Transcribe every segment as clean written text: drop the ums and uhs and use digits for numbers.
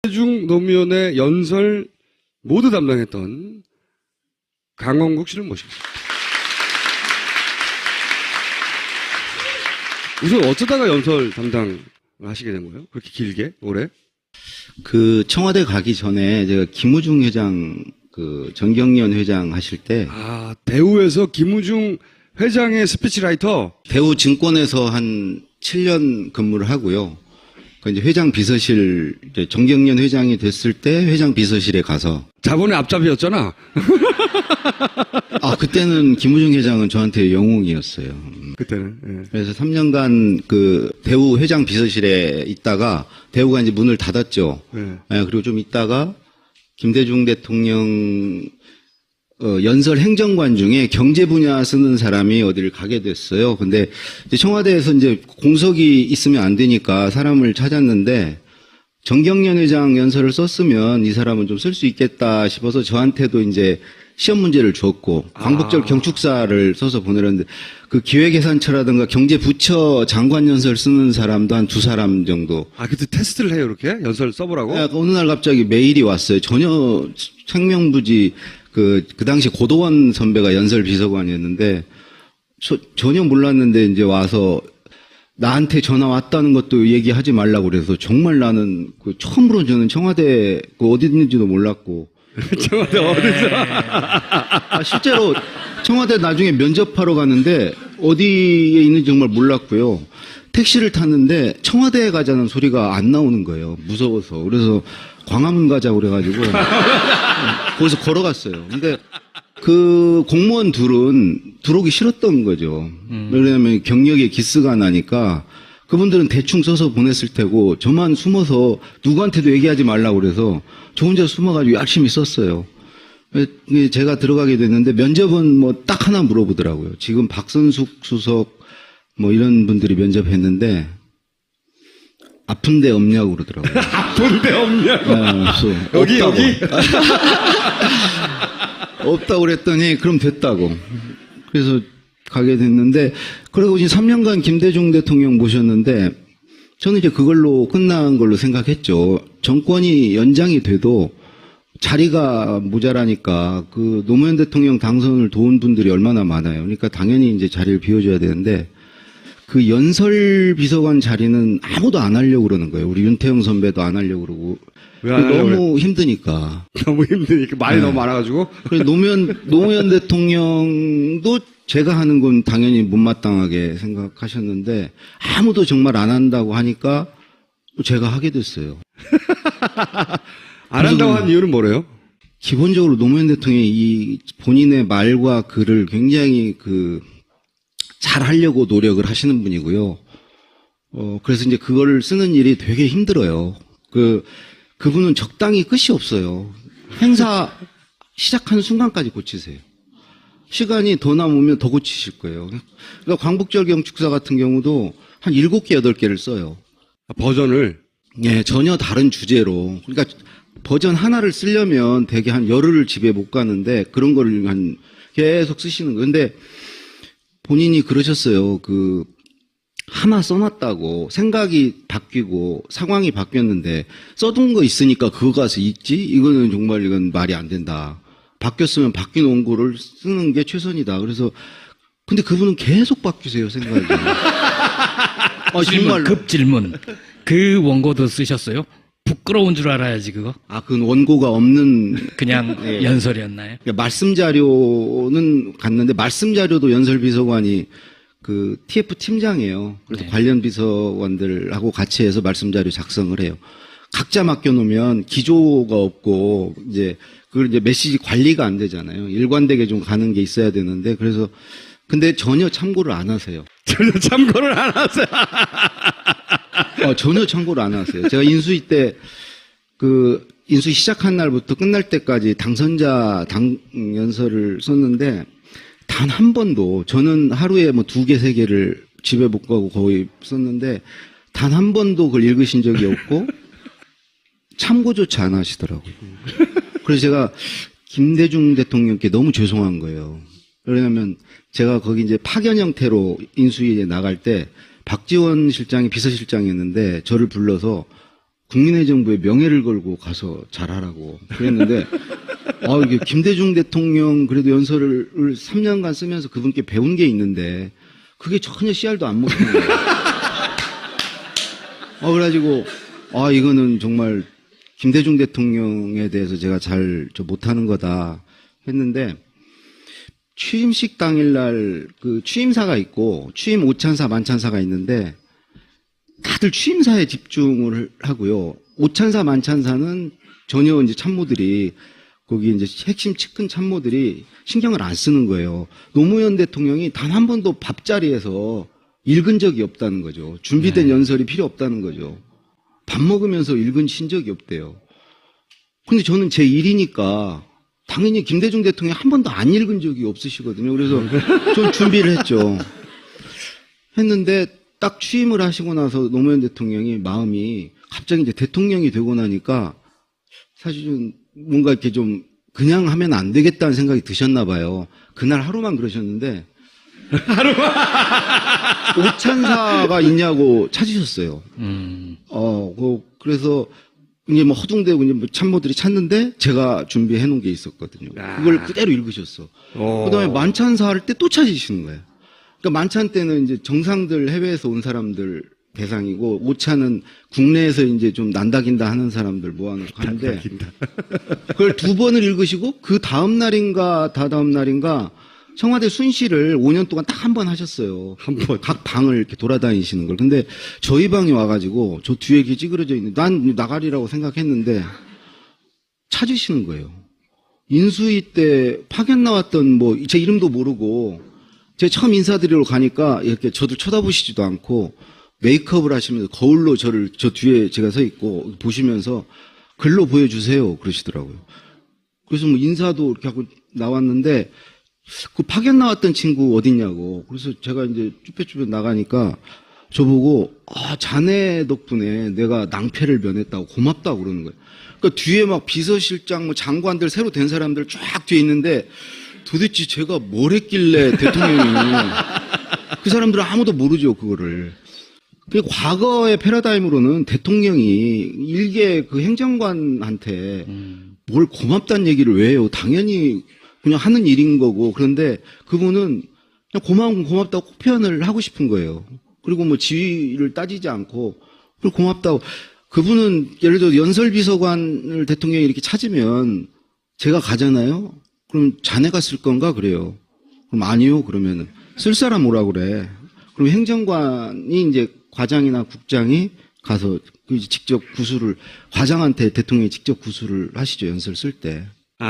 김대중 노무현의 연설 모두 담당했던 강원국 씨를 모십니다. 우선 어쩌다가 연설 담당을 하시게 된 거예요? 그렇게 길게 올해? 그 청와대 가기 전에 제가 김우중 회장 정경련 회장 하실 때 대우에서 김우중 회장의 스피치라이터. 대우 증권에서 한 7년 근무를 하고요. 그 이제 회장 비서실 이제 정경련 회장이 됐을 때 회장 비서실에 가서 자본의 앞잡이였잖아. 그때는 김우중 회장은 저한테 영웅이었어요. 그때는. 예. 그래서 3년간 그 대우 회장 비서실에 있다가 대우가 이제 문을 닫았죠. 예. 그리고 좀 있다가 김대중 대통령 연설 행정관 중에 경제 분야 쓰는 사람이 어디를 가게 됐어요. 근데 이제 청와대에서 이제 공석이 있으면 안 되니까 사람을 찾았는데 정경련 회장 연설을 썼으면 이 사람은 좀 쓸 수 있겠다 싶어서 저한테도 이제 시험 문제를 줬고 광복절 경축사를 써서 보내렸는데 그 기획예산처라든가 경제부처 장관 연설 쓰는 사람도 한 2사람 정도. 그때 테스트를 해요, 이렇게? 연설 써보라고? 어느 날 갑자기 메일이 왔어요. 전혀 생명부지 그 당시 고도원 선배가 연설 비서관이었는데 전혀 몰랐는데 이제 와서 나한테 전화 왔다는 것도 얘기하지 말라고 그래서 정말 나는 처음으로 저는 청와대 어디 있는지도 몰랐고. 청와대 어디서? 실제로 청와대 나중에 면접하러 갔는데 어디에 있는지 정말 몰랐고요. 택시를 탔는데 청와대에 가자는 소리가 안 나오는 거예요. 무서워서. 그래서 광화문 가자고 그래가지고 거기서 걸어갔어요. 근데 그 공무원 둘은 들어오기 싫었던 거죠. 왜냐하면 경력에 기스가 나니까 그분들은 대충 써서 보냈을 테고 저만 숨어서 누구한테도 얘기하지 말라고 그래서 저 혼자 숨어가지고 열심히 썼어요. 제가 들어가게 됐는데 면접은 뭐 딱 하나 물어보더라고요. 지금 박선숙 수석 뭐 이런 분들이 면접했는데 아픈 데 없냐고 그러더라고요. 아픈 데 없냐고? 여기? 없다고 그랬더니 그럼 됐다고. 그래서 가게 됐는데 그리고 이제 3년간 김대중 대통령 모셨는데 저는 이제 그걸로 끝난 걸로 생각했죠. 정권이 연장이 돼도 자리가 모자라니까 그 노무현 대통령 당선을 도운 분들이 얼마나 많아요. 그러니까 당연히 이제 자리를 비워줘야 되는데 그 연설 비서관 자리는 아무도 안 하려고 그러는 거예요. 우리 윤태영 선배도 안 하려고 그러고. 왜 안 하려고 너무 힘드니까. 너무 힘드니까 말이 너무 많아가지고. 그래서 노무현 대통령도 제가 하는 건 당연히 못마땅하게 생각하셨는데 아무도 정말 안 한다고 하니까 제가 하게 됐어요. 안 한다고 한 이유는 뭐래요? 기본적으로 노무현 대통령이 이 본인의 말과 글을 굉장히 잘 하려고 노력을 하시는 분이고요. 그래서 이제 그거를 쓰는 일이 되게 힘들어요. 그분은 적당히 끝이 없어요. 행사 시작하는 순간까지 고치세요. 시간이 더 남으면 더 고치실 거예요. 그러니까 광복절 경축사 같은 경우도 한 7개, 8개를 써요. 버전을? 예, 전혀 다른 주제로. 그러니까 버전 하나를 쓰려면 되게 한 열흘을 집에 못 가는데 그런 거를 계속 쓰시는 거예요. 근데 본인이 그러셨어요. 하나 써놨다고 생각이 바뀌고 상황이 바뀌었는데 써둔 거 있으니까 그거 가서 읽지? 이거는 정말 이건 말이 안 된다. 바뀌었으면 바뀐 원고를 쓰는 게 최선이다. 그래서 근데 그분은 계속 바뀌세요, 생각이. 정말 급질문. 그 원고도 쓰셨어요? 부끄러운 줄 알아야지 그거. 그 원고가 없는 그냥 예. 연설이었나요? 그러니까 말씀 자료는 갔는데 말씀 자료도 연설 비서관이 TF 팀장이에요. 그래서 네. 관련 비서관들하고 같이 해서 말씀 자료 작성을 해요. 각자 맡겨놓으면 기조가 없고 그걸 이제 메시지 관리가 안 되잖아요. 일관되게 좀 가는 게 있어야 되는데 그래서 근데 전혀 참고를 안 하세요. 전혀 참고를 안 하세요. 전혀 참고를 안 하세요. 제가 인수위 때 인수위 시작한 날부터 끝날 때까지 당선자 연설을 썼는데 단 한 번도 저는 하루에 뭐 2개, 3개를 집에 못 가고 거의 썼는데 단 한 번도 그걸 읽으신 적이 없고 참고조차 안 하시더라고요. 그래서 제가 김대중 대통령께 너무 죄송한 거예요. 왜냐하면 제가 거기 이제 파견 형태로 인수위에 나갈 때 박지원 실장이 비서실장이었는데 저를 불러서 국민의 정부의 명예를 걸고 가서 잘하라고 그랬는데, 이게 김대중 대통령 그래도 연설을 3년간 쓰면서 그분께 배운 게 있는데, 그게 전혀 씨알도 안 먹히는 거예요. 그래가지고, 이거는 정말 김대중 대통령에 대해서 제가 못하는 거다 했는데, 취임식 당일날 그 취임사가 있고, 취임 오찬사, 만찬사가 있는데, 다들 취임사에 집중을 하고요. 오찬사, 만찬사는 전혀 이제 참모들이, 거기 이제 핵심 측근 참모들이 신경을 안 쓰는 거예요. 노무현 대통령이 단 한 번도 밥자리에서 읽은 적이 없다는 거죠. 준비된 연설이 필요 없다는 거죠. 밥 먹으면서 읽은 적이 없대요. 근데 저는 제 일이니까 당연히 김대중 대통령이 한 번도 안 읽은 적이 없으시거든요. 그래서 좀 준비를 했죠. 했는데 딱 취임을 하시고 나서 노무현 대통령이 마음이 갑자기 이제 대통령이 되고 나니까 사실은 뭔가 이렇게 좀 그냥 하면 안 되겠다는 생각이 드셨나 봐요. 그날 하루만 그러셨는데 오찬사가 있냐고 찾으셨어요. 그래서 이제 뭐 허둥대고 이제 뭐 참모들이 찾는데 제가 준비해 놓은 게 있었거든요. 그걸 그대로 읽으셨어. 그다음에 만찬사 할 때 또 찾으시는 거예요. 그러니까 만찬 때는 이제 정상들 해외에서 온 사람들 대상이고 오찬은 국내에서 이제 좀 난다긴다 하는 사람들 모아놓고 하는데 그걸 2번을 읽으시고 그 다음 날인가 다다음 날인가 청와대 순시를 5년 동안 딱 한 번 하셨어요. 한 번. 각 방을 이렇게 돌아다니시는 걸. 근데 저희 방에 와가지고 저 뒤에 이렇게 찌그러져 있는, 난 나가리라고 생각했는데 찾으시는 거예요. 인수위 때 파견 나왔던 뭐 제 이름도 모르고 제가 처음 인사드리러 가니까 이렇게 저도 쳐다보시지도 않고 메이크업을 하시면서 거울로 저 뒤에 제가 서 있고 보시면서 글로 보여주세요 그러시더라고요. 그래서 뭐 인사도 이렇게 하고 나왔는데 그 파견 나왔던 친구 어딨냐고. 그래서 제가 이제 쭈뼛쭈뼛 나가니까 저보고 자네 덕분에 내가 낭패를 면했다고 고맙다고 그러는 거예요. 그러니까 뒤에 막 비서실장 뭐 장관들 새로 된 사람들 쫙 뒤에 있는데 도대체 제가 뭘 했길래 대통령이 그 사람들은 아무도 모르죠 그거를. 그 과거의 패러다임으로는 대통령이 일개 그 행정관한테 뭘 고맙다는 얘기를 왜 해요? 당연히 그냥 하는 일인 거고. 그런데 그분은 그냥 고마운 건 고맙다고 꼭 표현을 하고 싶은 거예요. 그리고 뭐 지위를 따지지 않고 그리고 고맙다고. 그분은 예를 들어 연설비서관을 대통령이 이렇게 찾으면 제가 가잖아요. 그럼 자네가 쓸 건가 그래요. 그럼 아니요 그러면은 쓸 사람 오라 그래. 그럼 행정관이 이제 과장이나 국장이 가서 직접 구술을 과장한테 대통령이 직접 구술을 하시죠 연설 쓸 때.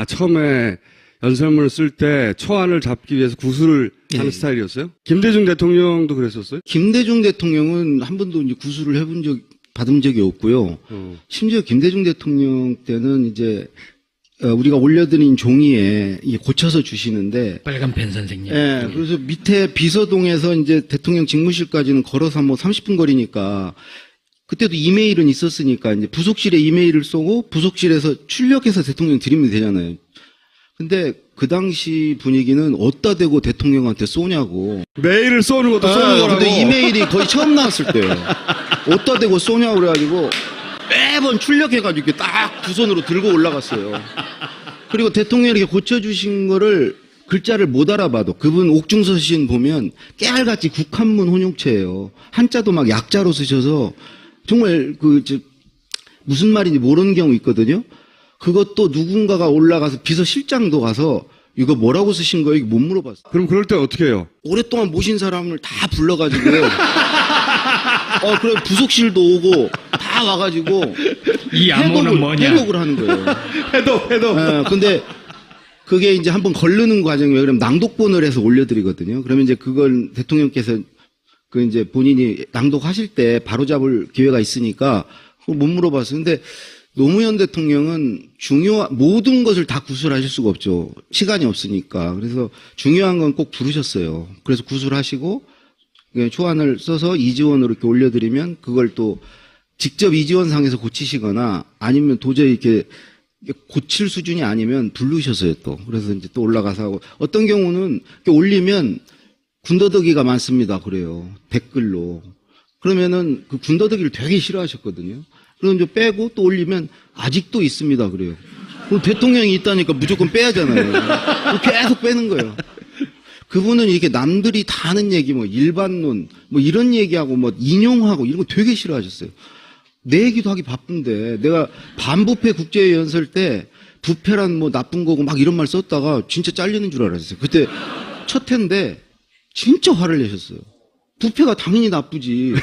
처음에 연설문을 쓸 때 초안을 잡기 위해서 구술을 하는 스타일이었어요? 김대중 대통령도 그랬었어요? 김대중 대통령은 한 번도 이제 구술을 받은 적이 없고요. 심지어 김대중 대통령 때는 이제 우리가 올려드린 종이에 고쳐서 주시는데 빨간 펜 선생님. 예. 그래서 밑에 비서동에서 이제 대통령 직무실까지는 걸어서 뭐 30분 거리니까 그때도 이메일은 있었으니까 이제 부속실에 이메일을 쏘고 부속실에서 출력해서 대통령 드리면 되잖아요. 근데 그 당시 분위기는 어디다 대고 대통령한테 쏘냐고. 메일을 쏘는 것도 쏘는 거라고. 근데 이메일이 거의 처음 나왔을 때요. 어디다 대고 쏘냐고 그래가지고 매번 출력해가지고 딱 두 손으로 들고 올라갔어요. 그리고 대통령이 이렇게 고쳐주신 거를 글자를 못 알아봐도 그분 옥중서신 보면 깨알같이 국한문 혼용체예요. 한자도 막 약자로 쓰셔서 정말 무슨 말인지 모르는 경우 있거든요. 그것도 누군가가 올라가서 비서실장도 가서 이거 뭐라고 쓰신 거예요? 이거 못 물어봤어요. 그럼 그럴 때 어떻게 해요? 오랫동안 모신 사람을 다 불러가지고 그래 부속실도 오고 다 와가지고 이 암호는 뭐냐? 해독을 하는 거예요. 해독. 근데 그게 이제 한번 걸르는 과정이 왜 그러면 낭독본을 해서 올려드리거든요. 그러면 이제 그걸 대통령께서 이제 본인이 낭독하실 때 바로잡을 기회가 있으니까 그걸 못 물어봤어요. 근데 노무현 대통령은 모든 것을 다 구술하실 수가 없죠. 시간이 없으니까. 그래서 중요한 건 꼭 부르셨어요. 그래서 구술하시고 초안을 써서 이지원으로 이렇게 올려드리면 그걸 또 직접 이지원상에서 고치시거나 아니면 도저히 이렇게 고칠 수준이 아니면 부르셨어요 또. 그래서 이제 또 올라가서 하고 어떤 경우는 이렇게 올리면 군더더기가 많습니다. 그래요. 댓글로. 그러면은 그 군더더기를 되게 싫어하셨거든요. 그럼 이제 빼고 또 올리면 아직도 있습니다. 그래요. 그럼 대통령이 있다니까 무조건 빼야잖아요. 계속 빼는 거예요. 그분은 이렇게 남들이 다 하는 얘기, 뭐 일반론, 뭐 이런 얘기하고 뭐 인용하고 이런 거 되게 싫어하셨어요. 내 얘기도 하기 바쁜데 내가 반부패 국제회의 연설 때 부패란 뭐 나쁜 거고 막 이런 말 썼다가 진짜 잘리는 줄 알았어요. 그때 첫 회인데 진짜 화를 내셨어요. 부패가 당연히 나쁘지.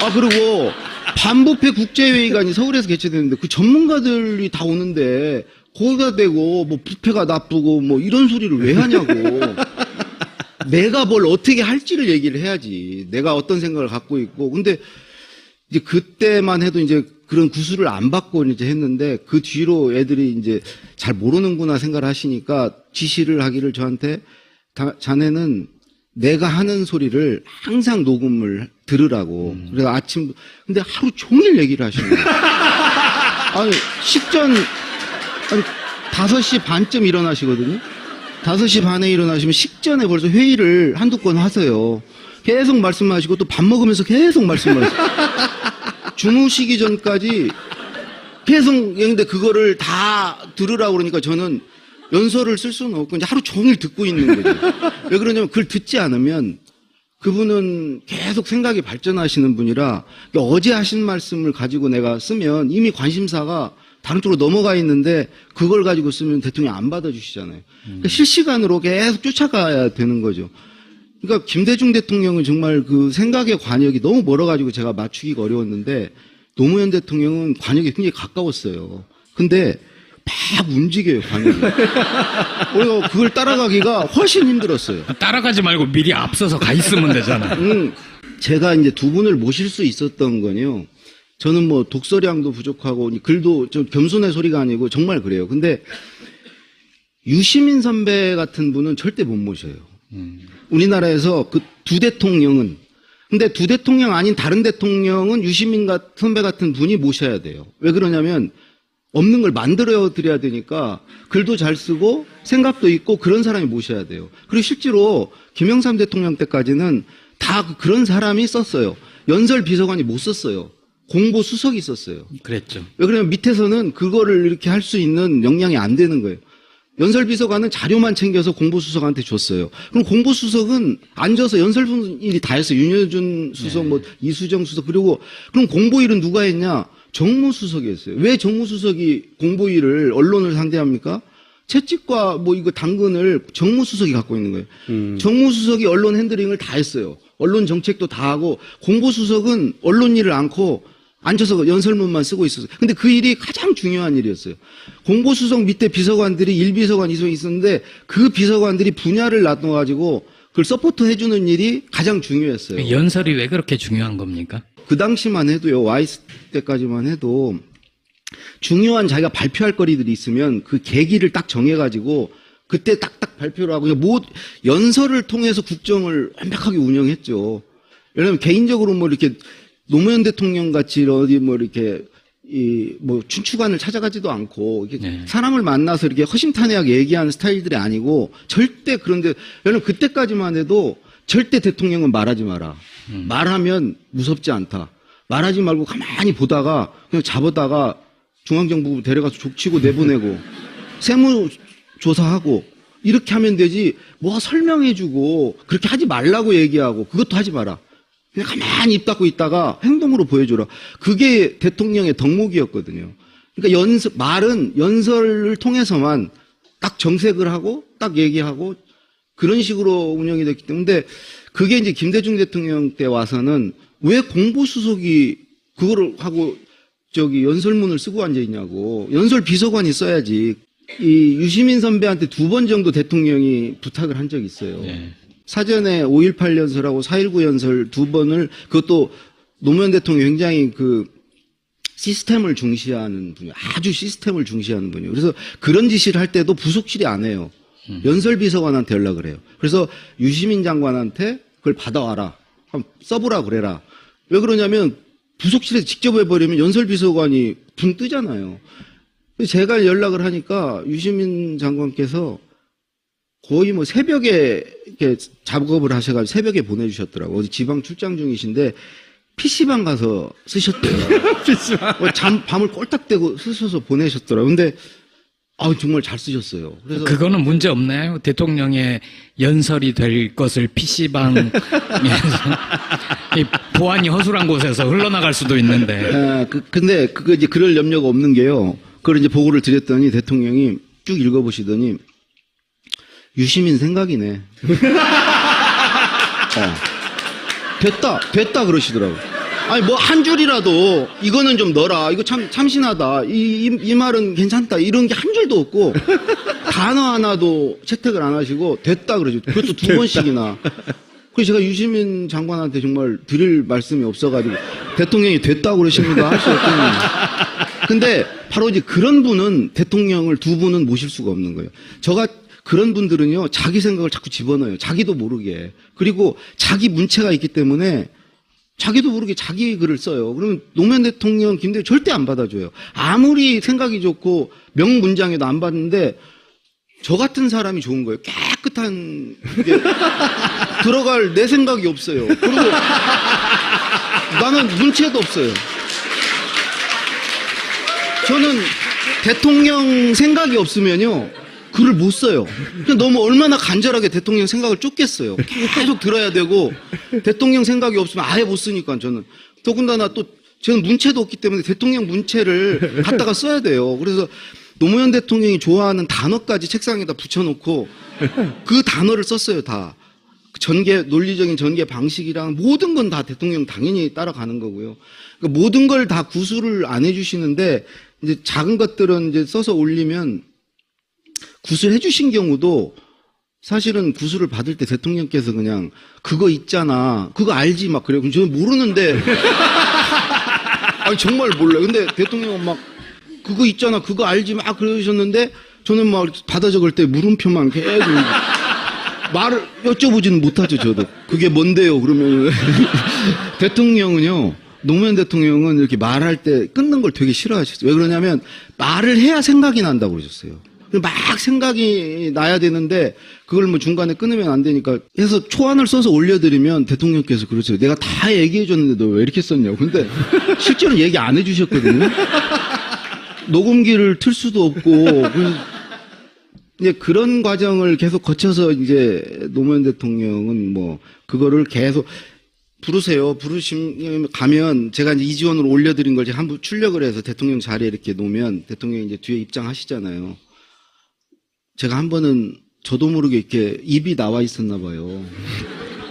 아, 그리고 반부패 국제회의가 서울에서 개최되는데 그 전문가들이 다 오는데 거기가 되고 뭐 부패가 나쁘고 뭐 이런 소리를 왜 하냐고. 내가 뭘 어떻게 할지를 얘기를 해야지. 내가 어떤 생각을 갖고 있고. 근데 이제 그때만 해도 이제 그런 구술을 안 받고 이제 했는데 그 뒤로 애들이 이제 잘 모르는구나 생각을 하시니까 지시를 하기를 저한테 자네는 내가 하는 소리를 항상 녹음을 들으라고. 그래서 아침, 근데 하루 종일 얘기를 하시는 거예요. 아니, 아니, 5시 반쯤 일어나시거든요? 5시 반에 일어나시면 식전에 벌써 회의를 한두 건 하세요. 계속 말씀하시고 또 밥 먹으면서 계속 말씀하시고. 주무시기 전까지 계속, 근데 그거를 다 들으라고 그러니까 저는 연설을 쓸 수는 없고 이제 하루 종일 듣고 있는 거죠. 왜 그러냐면 그걸 듣지 않으면 그분은 계속 생각이 발전하시는 분이라 어제 하신 말씀을 가지고 내가 쓰면 이미 관심사가 다른 쪽으로 넘어가 있는데 그걸 가지고 쓰면 대통령이 안 받아주시잖아요. 그러니까 실시간으로 계속 쫓아가야 되는 거죠. 그러니까 김대중 대통령은 정말 그 생각의 관역이 너무 멀어가지고 제가 맞추기가 어려웠는데 노무현 대통령은 관역이 굉장히 가까웠어요. 근데 막 움직여요, 관역이. 우리가 그걸 따라가기가 훨씬 힘들었어요. 따라가지 말고 미리 앞서서 가 있으면 되잖아. 제가 이제 두 분을 모실 수 있었던 건요. 저는 뭐 독서량도 부족하고 글도 좀 겸손의 소리가 아니고 정말 그래요. 근데 유시민 선배 같은 분은 절대 못 모셔요. 우리나라에서 그 두 대통령은. 근데 두 대통령 아닌 다른 대통령은 유시민 선배 같은 분이 모셔야 돼요. 왜 그러냐면 없는 걸 만들어 드려야 되니까 글도 잘 쓰고 생각도 있고 그런 사람이 모셔야 돼요. 그리고 실제로 김영삼 대통령 때까지는 다 그런 사람이 썼어요. 연설 비서관이 못 썼어요. 공보 수석이 썼어요. 그랬죠. 왜 그러냐면 밑에서는 그거를 이렇게 할 수 있는 역량이 안 되는 거예요. 연설 비서관은 자료만 챙겨서 공보 수석한테 줬어요. 그럼 공보 수석은 앉아서 연설 일이 다 했어요. 윤여준 수석, 뭐 이수정 수석. 그리고 그럼 공보 일은 누가 했냐? 정무수석이 했어요. 왜 정무수석이 공보 일을 언론을 상대합니까? 채찍과 뭐 이거 당근을 정무수석이 갖고 있는 거예요. 정무수석이 언론 핸들링을 다 했어요. 언론 정책도 다 하고 공보수석은 언론 일을 않고 앉아서 연설문만 쓰고 있었어요. 근데 그 일이 가장 중요한 일이었어요. 공보수석 밑에 비서관들이 1비서관, 2비서관 있었는데 그 비서관들이 분야를 나눠가지고 그걸 서포트 해주는 일이 가장 중요했어요. 연설이 왜 그렇게 중요한 겁니까? 그 당시만 해도요, 와이스 때까지만 해도 중요한 자기가 발표할 거리들이 있으면 그 계기를 딱 정해가지고 그때 딱딱 발표를 하고 연설을 통해서 국정을 완벽하게 운영했죠. 왜냐하면 개인적으로 뭐 이렇게 노무현 대통령 같이 어디 뭐 이렇게 뭐 춘추관을 찾아가지도 않고 이렇게 사람을 만나서 이렇게 허심탄회하게 얘기하는 스타일들이 아니고 절대 그런데 왜냐면 그때까지만 해도 절대 대통령은 말하지 마라. 말하면 무섭지 않다. 말하지 말고 가만히 보다가 그냥 잡아다가 중앙정부 데려가서 족치고 내보내고 세무조사하고 이렇게 하면 되지 뭐 설명해주고 그렇게 하지 말라고 얘기하고 그것도 하지 마라. 그냥 가만히 입 닫고 있다가 행동으로 보여줘라. 그게 대통령의 덕목이었거든요. 그러니까 말은 연설을 통해서만 딱 정색을 하고 딱 얘기하고 그런 식으로 운영이 됐기 때문에 그게 이제 김대중 대통령 때 와서는 왜 공보수석이 그거를 하고 연설문을 쓰고 앉아있냐고. 연설 비서관이 써야지. 이 유시민 선배한테 2번 정도 대통령이 부탁을 한 적이 있어요. 네. 사전에 5.18 연설하고 4.19 연설 2번을 그것도 노무현 대통령이 굉장히 그 시스템을 중시하는 분이에요. 아주 시스템을 중시하는 분이에요. 그래서 그런 지시를 할 때도 부속실이 안 해요. 연설 비서관한테 연락을 해요. 그래서 유시민 장관한테 그걸 받아와라. 한번 써보라 그래라. 왜 그러냐면 부속실에서 직접 해버리면 연설 비서관이 붕 뜨잖아요. 제가 연락을 하니까 유시민 장관께서 거의 뭐 새벽에 이렇게 작업을 하셔가지고 새벽에 보내주셨더라고요. 어디 지방 출장 중이신데 PC방 가서 쓰셨대요. 밤을 꼴딱대고 쓰셔서 보내셨더라고요. 근데 정말 잘 쓰셨어요. 그래서 그거는 문제 없나요? 대통령의 연설이 될 것을 PC방에서 보안이 허술한 곳에서 흘러나갈 수도 있는데. 근데 그거 이제 그럴 염려가 없는 게요. 그걸 이제 보고를 드렸더니 대통령이 쭉 읽어보시더니 유시민 생각이네. 됐다 그러시더라고요. 아니 뭐 한 줄이라도 이거는 좀 넣어라. 이거 참 참신하다. 이 말은 괜찮다. 이런 게 한 줄도 없고 단어 하나도 채택을 안 하시고 됐다 그러죠. 그것도 두 번씩이나. 그래서 제가 유시민 장관한테 정말 드릴 말씀이 없어가지고 대통령이 됐다고 그러십니다 하셨더니 근데 바로 이제 그런 분은 대통령을 두 분은 모실 수가 없는 거예요. 그런 분들은요 자기 생각을 자꾸 집어넣어요. 자기도 모르게. 그리고 자기 문체가 있기 때문에 자기도 모르게 자기 글을 써요. 그러면 노무현 대통령, 김대중 절대 안 받아줘요. 아무리 생각이 좋고 명문장에도 안 받는데 저 같은 사람이 좋은 거예요. 깨끗한 게 들어갈 내 생각이 없어요. 그리고 나는 문체도 없어요. 저는 대통령 생각이 없으면요 글을 못 써요. 너무 얼마나 간절하게 대통령 생각을 쫓겠어요. 계속 들어야 되고 대통령 생각이 없으면 아예 못 쓰니까 저는. 더군다나 또 저는 문체도 없기 때문에 대통령 문체를 갖다가 써야 돼요. 그래서 노무현 대통령이 좋아하는 단어까지 책상에다 붙여놓고 그 단어를 썼어요 다. 논리적인 전개 방식이랑 모든 건 다 대통령 당연히 따라가는 거고요. 그러니까 모든 걸 다 구술을 안 해주시는데 이제 작은 것들은 이제 써서 올리면 구술해 주신 경우도 사실은 구술을 받을 때 대통령께서 그냥 그거 있잖아. 그거 알지 막 그래요. 저는 모르는데 아니 정말 몰라요. 근데 대통령은 막 그거 있잖아. 그거 알지 막 그러셨는데 저는 막 받아 적을 때 물음표만 계속 말을 여쭤보지는 못하죠. 저도. 그게 뭔데요? 그러면 대통령은요. 노무현 대통령은 이렇게 말할 때 끊는 걸 되게 싫어하셨어요. 왜 그러냐면 말을 해야 생각이 난다고 그러셨어요. 막 생각이 나야 되는데 그걸 뭐 중간에 끊으면 안 되니까 해서 초안을 써서 올려드리면 대통령께서 그러세요. 내가 다 얘기해줬는데 너 왜 이렇게 썼냐고. 근데 실제로는 얘기 안 해주셨거든요. 녹음기를 틀 수도 없고 이제 그런 과정을 계속 거쳐서 이제 노무현 대통령은 뭐 그거를 계속 부르세요. 부르시면 가면 제가 이제 이지원으로 올려드린 걸 제가 한번 출력을 해서 대통령 자리에 이렇게 놓으면 대통령이 이제 뒤에 입장하시잖아요. 제가 한 번은 저도 모르게 이렇게 입이 나와 있었나 봐요.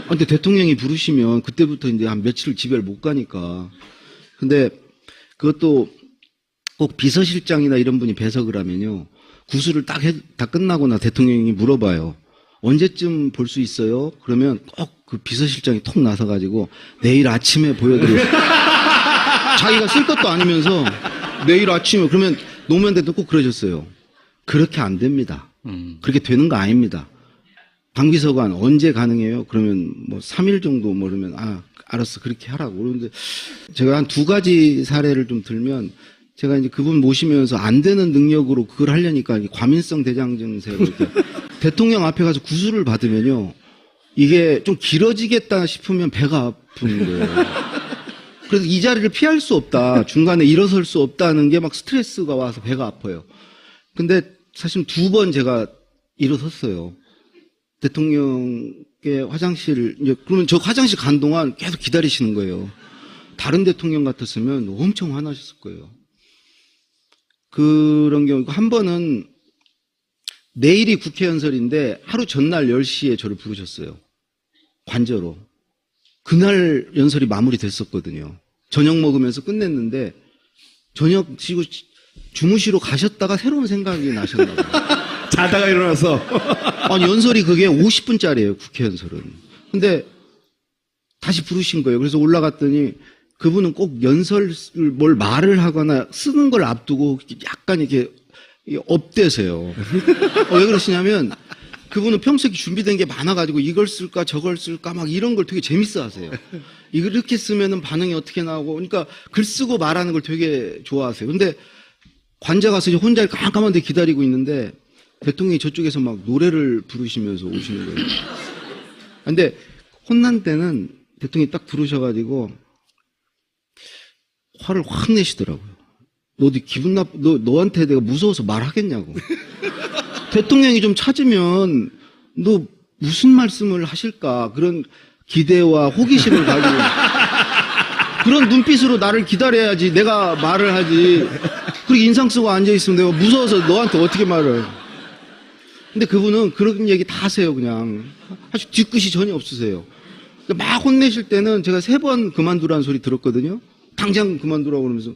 근데 대통령이 부르시면 그때부터 이제 한 며칠 집에 못 가니까. 근데 그것도 꼭 비서실장이나 이런 분이 배석을 하면요. 구술을 다 끝나거나 대통령이 물어봐요. 언제쯤 볼 수 있어요? 그러면 꼭 그 비서실장이 톡 나서가지고 내일 아침에 보여드려요. 자기가 쓸 것도 아니면서 내일 아침에 그러면 노무현 대통령 꼭 그러셨어요. 그렇게 안 됩니다. 그렇게 되는 거 아닙니다. 방비서관 언제 가능해요? 그러면 뭐 3일 정도 뭐 그러면 알았어 그렇게 하라고. 그런데 제가 한 두 가지 사례를 좀 들면 제가 이제 그분 모시면서 안 되는 능력으로 그걸 하려니까 과민성 대장 증세로 이렇게 대통령 앞에 가서 구술을 받으면요. 이게 좀 길어지겠다 싶으면 배가 아픈 거예요. 그래서 이 자리를 피할 수 없다. 중간에 일어설 수 없다는 게 막 스트레스가 와서 배가 아파요. 근데 사실 두 번 제가 일어섰어요. 대통령의 화장실, 그러면 저 화장실 간 동안 계속 기다리시는 거예요. 다른 대통령 같았으면 엄청 화나셨을 거예요. 그런 경우, 한 번은 내일이 국회 연설인데 하루 전날 10시에 저를 부르셨어요. 관저로. 그날 연설이 마무리됐었거든요. 저녁 먹으면서 끝냈는데 저녁 쉬고 주무시러 가셨다가 새로운 생각이 나셨나 봐요. 자다가 일어나서. 아니, 연설이 그게 50분짜리예요, 국회 연설은. 근데 다시 부르신 거예요. 그래서 올라갔더니 그분은 꼭 연설을 뭘 말을 하거나 쓰는 걸 앞두고 약간 이렇게 업되세요. 왜 그러시냐면 그분은 평소에 준비된 게 많아가지고 이걸 쓸까 저걸 쓸까 막 이런 걸 되게 재밌어 하세요. 이렇게 쓰면은 반응이 어떻게 나오고 그러니까 글 쓰고 말하는 걸 되게 좋아하세요. 근데 관자 가서 이제 혼자 깜깜한 데 기다리고 있는데 대통령이 저쪽에서 막 노래를 부르시면서 오시는 거예요. 근데 혼난 때는 대통령이 딱 부르셔가지고 화를 확 내시더라고요. 너 어디 기분 너한테 내가 무서워서 말하겠냐고. 대통령이 좀 찾으면 너 무슨 말씀을 하실까 그런 기대와 호기심을 가지고 그런 눈빛으로 나를 기다려야지 내가 말을 하지. 그렇게 인상 쓰고 앉아있으면 내가 무서워서 너한테 어떻게 말을. 근데 그분은 그런 얘기 다 하세요, 그냥. 아주 뒤끝이 전혀 없으세요. 막 혼내실 때는 제가 3번 그만두라는 소리 들었거든요. 당장 그만두라고 그러면서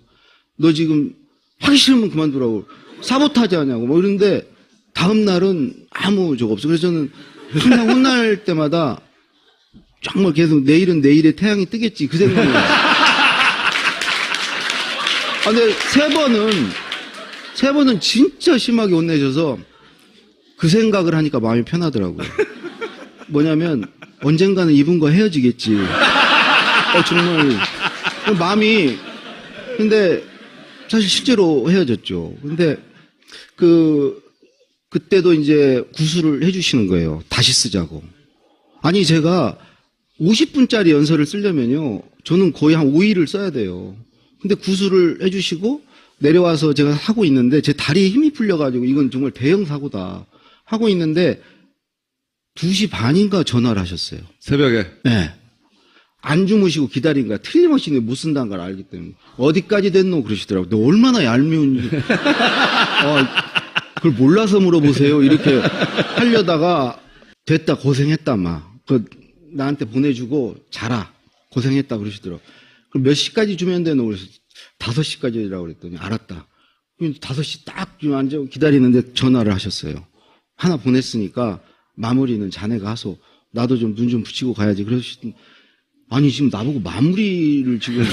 너 지금 하기 싫으면 그만두라고 사보타지 하냐고 뭐 이런데 다음 날은 아무 적 없어. 그래서 저는 항상 혼날 때마다 정말 계속 내일은 내일의 태양이 뜨겠지 그 생각이 나요. 근데 3번은 진짜 심하게 혼내셔서 그 생각을 하니까 마음이 편하더라고요. 뭐냐면 언젠가는 이분과 헤어지겠지. 정말 마음이. 근데 사실 실제로 헤어졌죠. 근데 그때도 이제 구술을 해주시는 거예요. 다시 쓰자고. 아니 제가 50분짜리 연설을 쓰려면요 저는 거의 한 5일을 써야 돼요. 근데 구술을 해주시고 내려와서 제가 하고 있는데 제 다리에 힘이 풀려가지고 이건 정말 대형 사고다 하고 있는데 2시 반인가 전화를 하셨어요. 새벽에. 네. 안 주무시고 기다린 거야. 틀림없이 못 쓴다는 걸 알기 때문에. 어디까지 됐노? 그러시더라고요. 너 얼마나 얄미운지. 그걸 몰라서 물어보세요. 이렇게 하려다가 됐다. 고생했다. 막. 나한테 보내주고 자라. 고생했다. 그러시더라고요. 그럼 몇 시까지 주면 되노? 그래서 5시까지라고 그랬더니 알았다. 5시 딱 앉아 기다리는데 전화를 하셨어요. 하나 보냈으니까 마무리는 자네가 하소. 나도 좀 눈 좀 붙이고 가야지. 그러시더니 아니 지금 나보고 마무리를 지금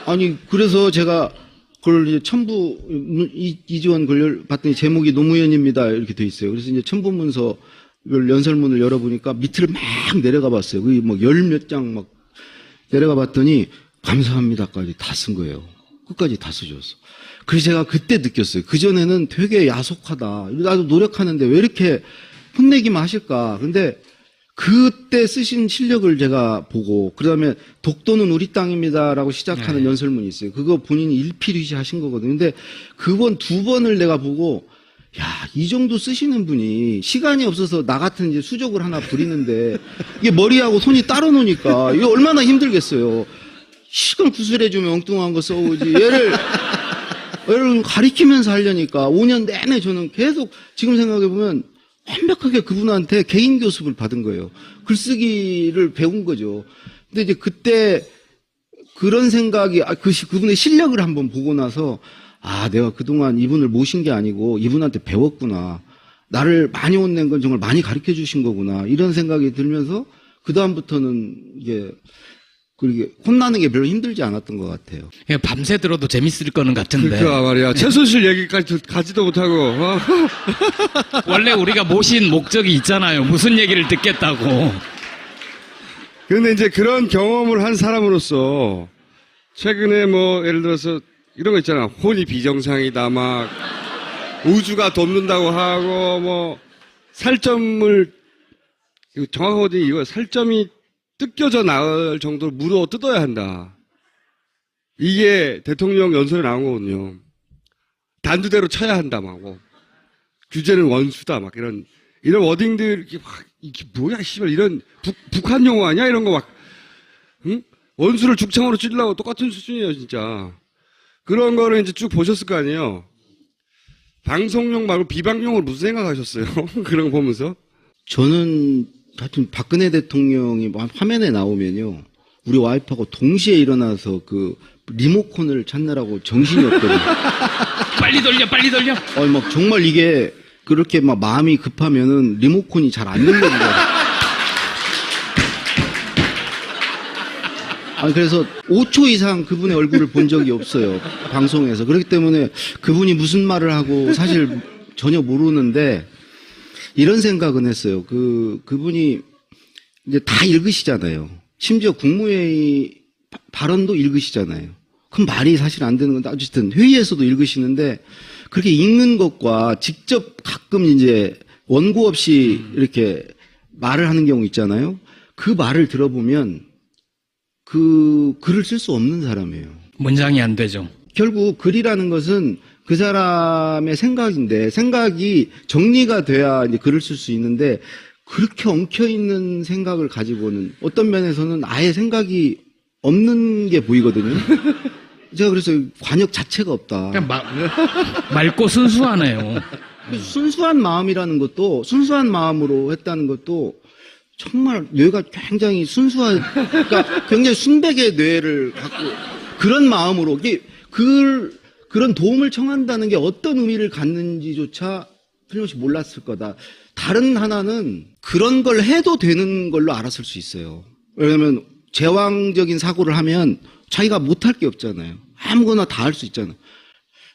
아니 그래서 제가 그걸 이제 첨부 이지원 걸 봤더니 제목이 노무현입니다 이렇게 돼 있어요. 그래서 이제 첨부 문서 연설문을 열어보니까 밑을 막 내려가 봤어요. 그게 뭐 10몇 장 막 내려가 봤더니 감사합니다까지 다 쓴 거예요. 끝까지 다 쓰셨어. 그래서 제가 그때 느꼈어요. 그전에는 되게 야속하다. 나도 노력하는데 왜 이렇게 혼내기만 하실까. 근데 그때 쓰신 실력을 제가 보고 그다음에 독도는 우리 땅입니다라고 시작하는 연설문이 있어요. 그거 본인이 일필휘지 하신 거거든요. 근데 그건 2번을 내가 보고 야, 이 정도 쓰시는 분이 시간이 없어서 나 같은 이제 수족을 하나 부리는데 이게 머리하고 손이 따로 노니까 이거 얼마나 힘들겠어요. 시간 구술해주면 엉뚱한 거 써오지. 얘를 가리키면서 하려니까 5년 내내 저는 계속 지금 생각해보면 완벽하게 그분한테 개인 교습을 받은 거예요. 글쓰기를 배운 거죠. 근데 이제 그때 그런 생각이, 그분의 실력을 한번 보고 나서, 내가 그동안 이분을 모신 게 아니고 이분한테 배웠구나. 나를 많이 혼낸 건 정말 많이 가르쳐 주신 거구나. 이런 생각이 들면서, 그다음부터는 이게, 그렇게 혼나는 게 별로 힘들지 않았던 것 같아요. 밤새 들어도 재밌을 거는 같은데. 그러니까 말이야. 최순실 얘기까지 가지도 못하고. 원래 우리가 모신 목적이 있잖아요. 무슨 얘기를 듣겠다고. 근데 이제 그런 경험을 한 사람으로서 최근에 뭐 예를 들어서 이런 거 있잖아. 혼이 비정상이다 막 우주가 돕는다고 하고 뭐 살점을 정확하게 이거 살점이 뜯겨져 나올 정도로 물어 뜯어야 한다. 이게 대통령 연설에 나온 거거든요. 단두대로 쳐야 한다, 막. 규제는 원수다, 막 이런 워딩들, 이게 뭐야, 씨발, 이런 북한 용어 아니야? 이런 거 막, 응? 원수를 죽창으로 찌르려고 똑같은 수준이에요, 진짜. 그런 거를 이제 쭉 보셨을 거 아니에요? 방송용 말고 비방용으로 무슨 생각하셨어요? 그런 거 보면서? 저는 하여튼 박근혜 대통령이 화면에 나오면요. 우리 와이프하고 동시에 일어나서 그 리모컨을 찾느라고 정신이 없거든요. 빨리 돌려. 막 정말 이게 그렇게 막 마음이 급하면은 리모컨이 잘 안 열려요. 그래서 5초 이상 그분의 얼굴을 본 적이 없어요. 방송에서. 그렇기 때문에 그분이 무슨 말을 하고 사실 전혀 모르는데 이런 생각은 했어요. 그분이 이제 다 읽으시잖아요. 심지어 국무회의 발언도 읽으시잖아요. 그럼 말이 사실 안 되는 건데 어쨌든 회의에서도 읽으시는데 그렇게 읽는 것과 직접 가끔 이제 원고 없이 이렇게 말을 하는 경우 있잖아요. 그 말을 들어보면 그 글을 쓸 수 없는 사람이에요. 문장이 안 되죠. 결국 글이라는 것은 그 사람의 생각인데 생각이 정리가 돼야 이제 글을 쓸 수 있는데 그렇게 엉켜있는 생각을 가지고는 어떤 면에서는 아예 생각이 없는 게 보이거든요. 제가 그래서 관역 자체가 없다. 그냥 맑고 순수하네요. 순수한 마음이라는 것도 순수한 마음으로 했다는 것도 정말 뇌가 굉장히 그러니까 굉장히 순백의 뇌를 갖고 그런 마음으로 그런 도움을 청한다는 게 어떤 의미를 갖는지조차 틀림없이 몰랐을 거다. 다른 하나는 그런 걸 해도 되는 걸로 알았을 수 있어요. 왜냐하면 제왕적인 사고를 하면 자기가 못할 게 없잖아요. 아무거나 다 할 수 있잖아요.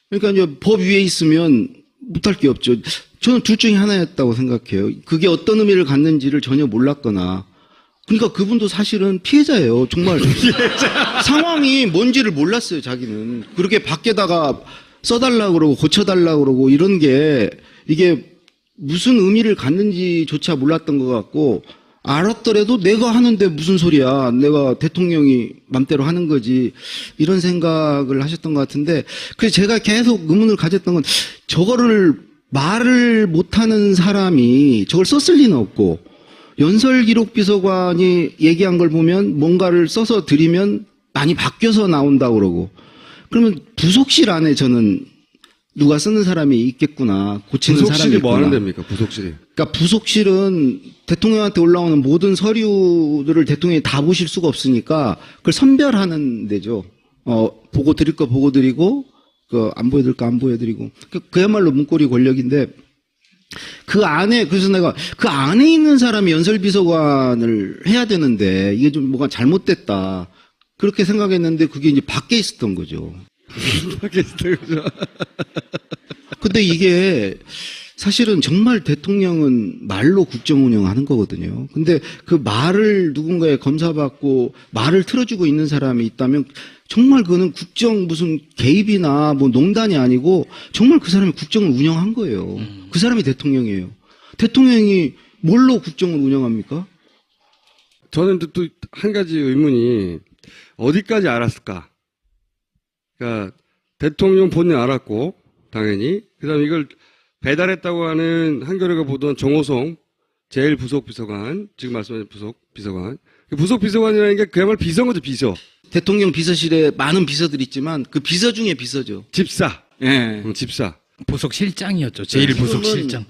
그러니까 이제 법 위에 있으면 못할 게 없죠. 저는 둘 중에 하나였다고 생각해요. 그게 어떤 의미를 갖는지를 전혀 몰랐거나. 그러니까 그분도 사실은 피해자예요. 정말 상황이 뭔지를 몰랐어요. 자기는 그렇게 밖에다가 써달라고 그러고 고쳐달라고 그러고 이런 게 이게 무슨 의미를 갖는지조차 몰랐던 것 같고 알았더라도 내가 하는데 무슨 소리야. 내가 대통령이 맘대로 하는 거지. 이런 생각을 하셨던 것 같은데 그래서 제가 계속 의문을 가졌던 건 저거를 말을 못하는 사람이 저걸 썼을 리는 없고 연설기록비서관이 얘기한 걸 보면 뭔가를 써서 드리면 많이 바뀌어서 나온다고 그러고 그러면 부속실 안에 저는 누가 쓰는 사람이 있겠구나. 고치는 사람이 부속실이 있구나. 뭐 하는 데입니까? 부속실이. 그러니까 부속실은 대통령한테 올라오는 모든 서류들을 대통령이 다 보실 수가 없으니까 그걸 선별하는 데죠. 보고 드릴 거 보고 드리고 안 보여드릴 거 안 보여드리고 그야말로 문고리 권력인데 그 안에 그래서 내가 그 안에 있는 사람이 연설비서관을 해야 되는데 이게 좀 뭐가 잘못됐다 그렇게 생각했는데 그게 이제 밖에 있었던 거죠. 근데 이게 사실은 정말 대통령은 말로 국정 운영하는 거거든요. 근데 그 말을 누군가에 검사받고 말을 틀어주고 있는 사람이 있다면 정말 그거는 국정 무슨 개입이나 뭐 농단이 아니고 정말 그 사람이 국정을 운영한 거예요. 그 사람이 대통령이에요. 대통령이 뭘로 국정을 운영합니까? 저는 또 한 가지 의문이 어디까지 알았을까? 그러니까 대통령 본인 알았고 당연히 그다음에 이걸 배달했다고 하는 한겨레가 보던 정호성 제일 부속비서관 지금 말씀하신 부속비서관 부속비서관이라는 게 그야말로 비서인 거죠. 비서. 대통령 비서실에 많은 비서들이 있지만 그 비서 중에 비서죠. 집사. 예. 집사. 부속실장이었죠. 제일 부속실장.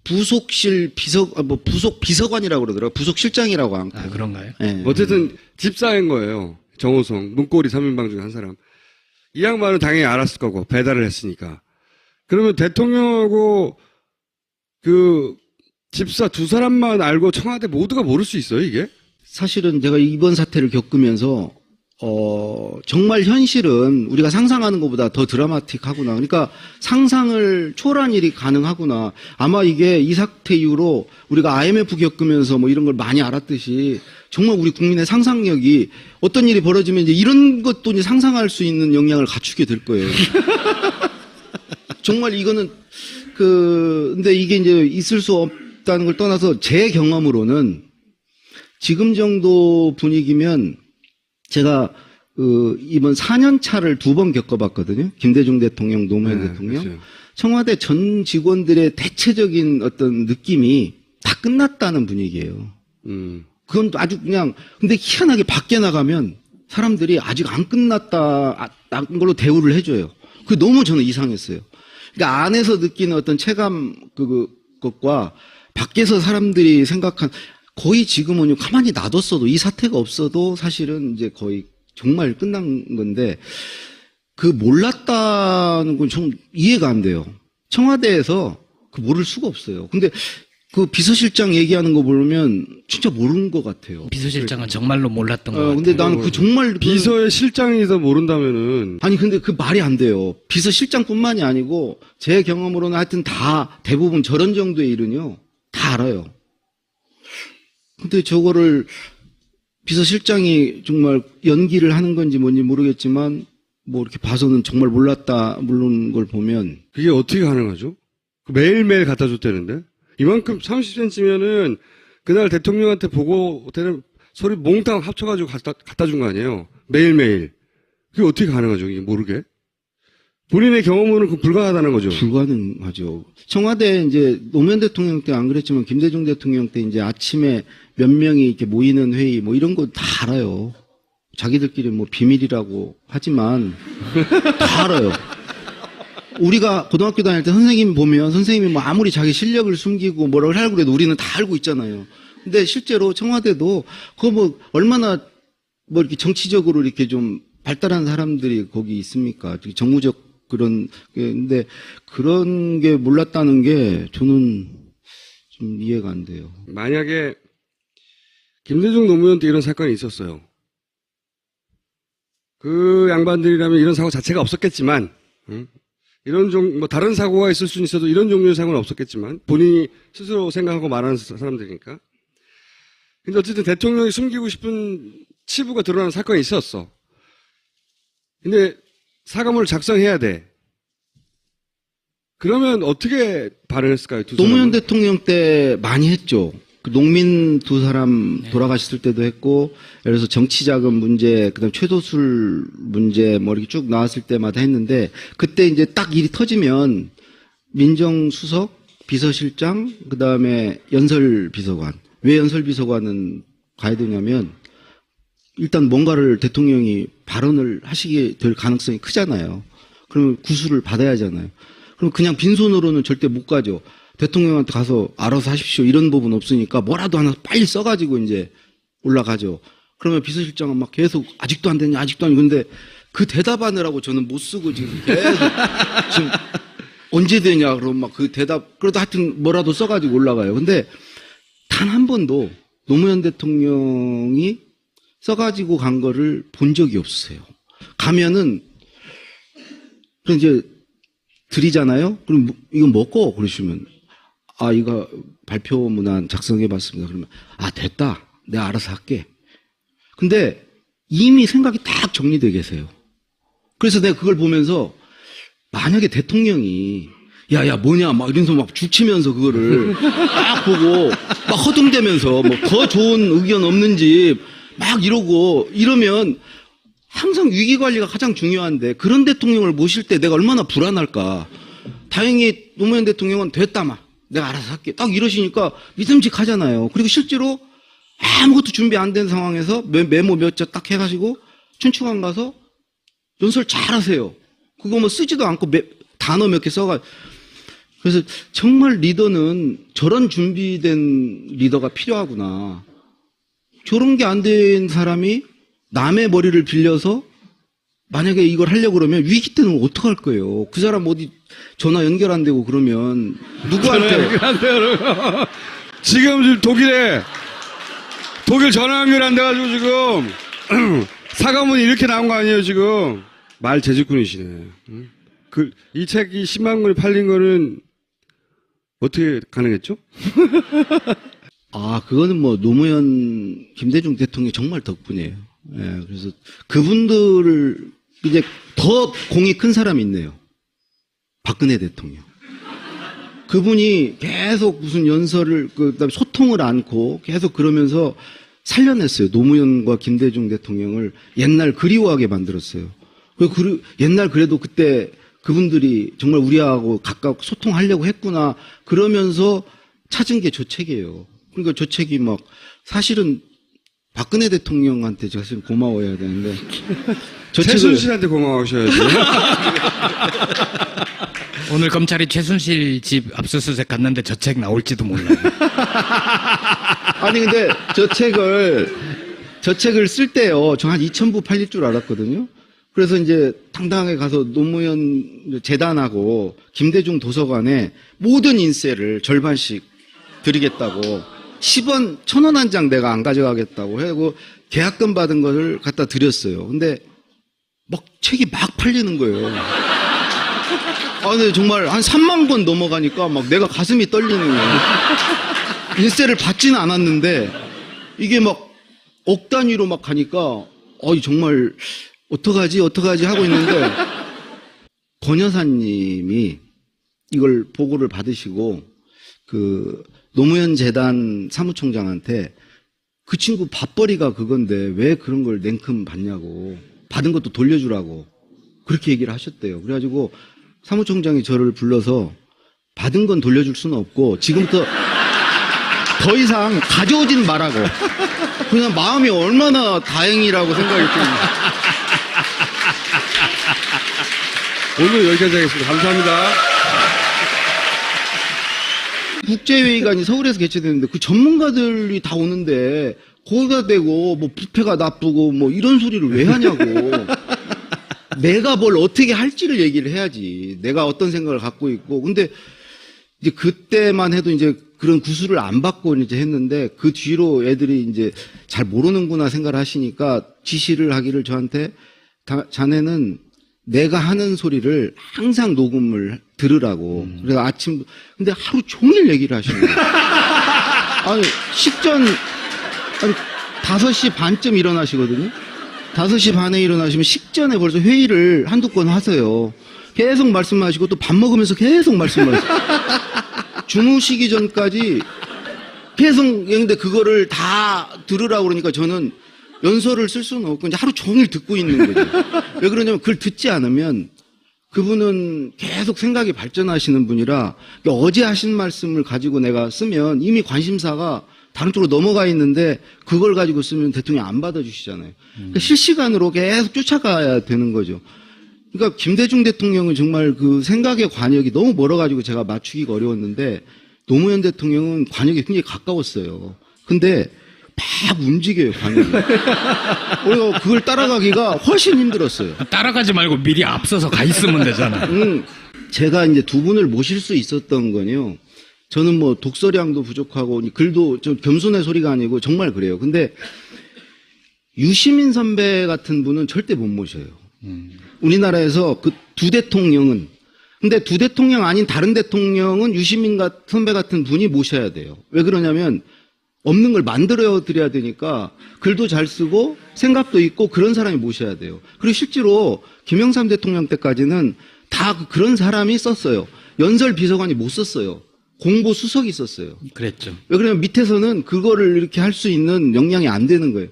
부속실 부속 비서관이라고 그러더라고요. 부속실장이라고 안. 아, 그런가요? 예. 어쨌든 집사인 거예요. 정호성 문고리 3인방 중에 한 사람. 이 양반은 당연히 알았을 거고 배달을 했으니까. 그러면 대통령하고 그 집사 두 사람만 알고 청와대 모두가 모를 수 있어요, 이게? 사실은 제가 이번 사태를 겪으면서 정말 현실은 우리가 상상하는 것보다 더 드라마틱하구나. 그러니까 상상을 초월한 일이 가능하구나. 아마 이게 이 사태 이후로 우리가 IMF 겪으면서 뭐 이런 걸 많이 알았듯이 정말 우리 국민의 상상력이 어떤 일이 벌어지면 이제 이런 것도 이제 상상할 수 있는 역량을 갖추게 될 거예요. 정말 이거는 근데 이게 이제 있을 수 없다는 걸 떠나서 제 경험으로는 지금 정도 분위기면 제가 이번 4년 차를 2번 겪어봤거든요. 김대중 대통령, 노무현 대통령. 그렇죠. 청와대 전 직원들의 대체적인 어떤 느낌이 다 끝났다는 분위기예요. 그건 아주 그냥 근데 희한하게 밖에 나가면 사람들이 아직 안 끝났다는 걸로 대우를 해줘요. 그게 너무 저는 이상했어요. 그러니까 안에서 느끼는 어떤 체감 그것과 밖에서 사람들이 생각한 거의 지금은 가만히 놔뒀어도 이 사태가 없어도 사실은 이제 거의 정말 끝난 건데 그 몰랐다는 건 좀 이해가 안 돼요. 청와대에서 그 모를 수가 없어요. 근데 그 비서실장 얘기하는 거 보면 진짜 모르는 것 같아요. 비서실장은 정말로 몰랐던 것 같아요. 근데 나는 그 정말 비서의 실장이서 모른다면은 아니 근데 그 말이 안 돼요. 비서실장뿐만이 아니고 제 경험으로는 하여튼 다 대부분 저런 정도의 일은요 다 알아요. 근데 저거를 비서실장이 정말 연기를 하는 건지 뭔지 모르겠지만 뭐 이렇게 봐서는 정말 몰랐다 모르는 걸 보면 그게 어떻게 가능하죠? 매일매일 갖다 줬다는데 이만큼 30cm면은 그날 대통령한테 보고 되는 소리 몽땅 합쳐가지고 갖다 준 거 아니에요? 매일매일. 그게 어떻게 가능하죠? 이게 모르게. 본인의 경험으로는 그 불가하다는 거죠. 불가능하죠. 청와대 이제 노무현 대통령 때 안 그랬지만 김대중 대통령 때 이제 아침에 몇 명이 이렇게 모이는 회의 뭐 이런 거 다 알아요. 자기들끼리 뭐 비밀이라고 하지만 다 알아요. 우리가 고등학교 다닐 때 선생님 보면 선생님이 뭐 아무리 자기 실력을 숨기고 뭐라고 하려고 그래도 우리는 다 알고 있잖아요. 근데 실제로 청와대도 그거 뭐 얼마나 뭐 이렇게 정치적으로 이렇게 좀 발달한 사람들이 거기 있습니까? 정무적 그런 근데 그런 게 몰랐다는 게 저는 좀 이해가 안 돼요. 만약에 김대중 노무현 때 이런 사건이 있었어요. 그 양반들이라면 이런 사고 자체가 없었겠지만, 이런 뭐 다른 사고가 있을 수는 있어도 이런 종류의 사고는 없었겠지만, 본인이 스스로 생각하고 말하는 사람들이니까. 근데 어쨌든 대통령이 숨기고 싶은 치부가 드러나는 사건이 있었어. 근데 사과문을 작성해야 돼. 그러면 어떻게 반응했을까요? 두 노무현 사람은? 대통령 때 많이 했죠. 그 농민 두 사람 돌아가셨을 때도 했고, 예를 들어서 정치자금 문제, 그다음 최도술 문제 뭐 이렇게 쭉 나왔을 때마다 했는데, 그때 이제 딱 일이 터지면 민정수석, 비서실장, 그다음에 연설비서관. 왜 연설비서관은 가야 되냐면 일단 뭔가를 대통령이 발언을 하시게 될 가능성이 크잖아요. 그러면 구술을 받아야 하잖아요. 그럼 그냥 빈손으로는 절대 못 가죠. 대통령한테 가서 알아서 하십시오. 이런 부분 없으니까 뭐라도 하나 빨리 써가지고 이제 올라가죠. 그러면 비서실장은 막 계속 아직도 안 되냐, 아직도 안 되냐. 근데 그 대답하느라고 저는 못 쓰고 지금 계속 지금 언제 되냐. 그러면 막 그 대답, 그래도 하여튼 뭐라도 써가지고 올라가요. 근데 단 한 번도 노무현 대통령이 써가지고 간 거를 본 적이 없어요. 가면은, 그럼 이제 드리잖아요? 그럼 이거 먹고 그러시면, 아, 이거 발표문안 작성해 봤습니다. 그러면, 아, 됐다. 내가 알아서 할게. 근데 이미 생각이 딱 정리되어 계세요. 그래서 내가 그걸 보면서, 만약에 대통령이, 야, 뭐냐, 막 이러면서 막 죽치면서 그거를 딱 보고, 막 허둥대면서 뭐 더 좋은 의견 없는지 막 이러면 항상 위기 관리가 가장 중요한데 그런 대통령을 모실 때 내가 얼마나 불안할까. 다행히 노무현 대통령은 됐다, 막. 내가 알아서 할게. 딱 이러시니까 믿음직하잖아요. 그리고 실제로 아무것도 준비 안 된 상황에서 메모 몇 자 딱 해가지고 춘추관 가서 연설 잘 하세요. 그거 뭐 쓰지도 않고 단어 몇 개 써가. 그래서 정말 리더는 저런 준비된 리더가 필요하구나. 저런 게 안 된 사람이 남의 머리를 빌려서 만약에 이걸 하려고 그러면 위기 때는 어떡할 거예요. 그 사람 어디 전화 연결 안 되고 그러면 누구한테. 지금 독일 전화 연결 안 돼가지고 지금 사과문이 이렇게 나온 거 아니에요, 지금. 말 재주꾼이시네. 이 책이 10만 권이 팔린 거는 어떻게 가능했죠? 아, 그거는 뭐 노무현, 김대중 대통령이 정말 덕분이에요. 예, 그래서 그분들을 이제 더 공이 큰 사람이 있네요. 박근혜 대통령. 그분이 계속 무슨 연설을, 그다음에 소통을 않고 계속 그러면서 살려냈어요. 노무현과 김대중 대통령을 옛날 그리워하게 만들었어요. 옛날 그래도 그때 그분들이 정말 우리하고 가깝고 소통하려고 했구나. 그러면서 찾은 게 저 책이에요. 그러니까 저 책이 막 사실은 박근혜 대통령한테 제가 사실 고마워해야 되는데 저 최순실한테 고마우셔야지. 오늘 검찰이 최순실 집 압수수색 갔는데 저 책 나올지도 몰라요. 아니 근데 저 책을 쓸 때요. 저 한 2,000부 팔릴 줄 알았거든요. 그래서 이제 당당하게 가서 노무현 재단하고 김대중 도서관에 모든 인세를 절반씩 드리겠다고 10원, 1,000원 한 장 내가 안 가져가겠다고 하고 계약금 받은 거를 갖다 드렸어요. 근데 막 책이 막 팔리는 거예요. 아, 근데 정말 한 3만 권 넘어가니까 막 내가 가슴이 떨리는 거예요. 인세를 받지는 않았는데 이게 막 억 단위로 막 가니까 정말 어떡하지 하고 있는데 권 여사님이 이걸 보고를 받으시고 그 노무현 재단 사무총장한테 그 친구 밥벌이가 그건데 왜 그런 걸 냉큼 받냐고 받은 것도 돌려주라고 그렇게 얘기를 하셨대요. 그래가지고 사무총장이 저를 불러서 받은 건 돌려줄 수는 없고 지금부터 더 이상 가져오지는 말라고. 그냥 마음이 얼마나 다행이라고 생각이 듭니다. 오늘 여기까지 하겠습니다. 감사합니다. 국제회의가 이제 서울에서 개최되는데 그 전문가들이 다 오는데 거기다 대고 뭐 부패가 나쁘고 뭐 이런 소리를 왜 하냐고. 내가 뭘 어떻게 할지를 얘기를 해야지. 내가 어떤 생각을 갖고 있고. 근데 이제 그때만 해도 이제 그런 구술을 안 받고 이제 했는데 그 뒤로 애들이 이제 잘 모르는구나 생각을 하시니까 지시를 하기를 저한테 자네는 내가 하는 소리를 항상 녹음을 들으라고. 그래서 아침, 근데 하루 종일 얘기를 하시는 거예요. 아니, 식전, 아니, 5시 반쯤 일어나시거든요. 5시 반에 일어나시면 식전에 벌써 회의를 한두 건 하세요. 계속 말씀하시고 또 밥 먹으면서 계속 말씀하시고. 주무시기 전까지 계속, 근데 그거를 다 들으라고 그러니까 저는 연설을 쓸 수는 없고 이제 하루 종일 듣고 있는 거죠. 왜 그러냐면 그걸 듣지 않으면 그분은 계속 생각이 발전하시는 분이라 어제 하신 말씀을 가지고 내가 쓰면 이미 관심사가 다른 쪽으로 넘어가 있는데 그걸 가지고 쓰면 대통령이 안 받아주시잖아요. 그러니까 실시간으로 계속 쫓아가야 되는 거죠. 그러니까 김대중 대통령은 정말 그 생각의 관역이 너무 멀어가지고 제가 맞추기가 어려웠는데 노무현 대통령은 관역이 굉장히 가까웠어요. 근데 막 움직여요, 관역이. 그래서 그걸 따라가기가 훨씬 힘들었어요. 따라가지 말고 미리 앞서서 가 있으면 되잖아. 제가 이제 두 분을 모실 수 있었던 건요. 저는 뭐 독서량도 부족하고 글도 좀 겸손의 소리가 아니고 정말 그래요. 근데 유시민 선배 같은 분은 절대 못 모셔요. 우리나라에서 그 두 대통령은. 근데 두 대통령 아닌 다른 대통령은 유시민 선배 같은 분이 모셔야 돼요. 왜 그러냐면 없는 걸 만들어 드려야 되니까 글도 잘 쓰고 생각도 있고 그런 사람이 모셔야 돼요. 그리고 실제로 김영삼 대통령 때까지는 다 그런 사람이 썼어요. 연설 비서관이 못 썼어요. 공보 수석이 썼어요. 그랬죠. 왜 그러냐면 밑에서는 그거를 이렇게 할 수 있는 역량이 안 되는 거예요.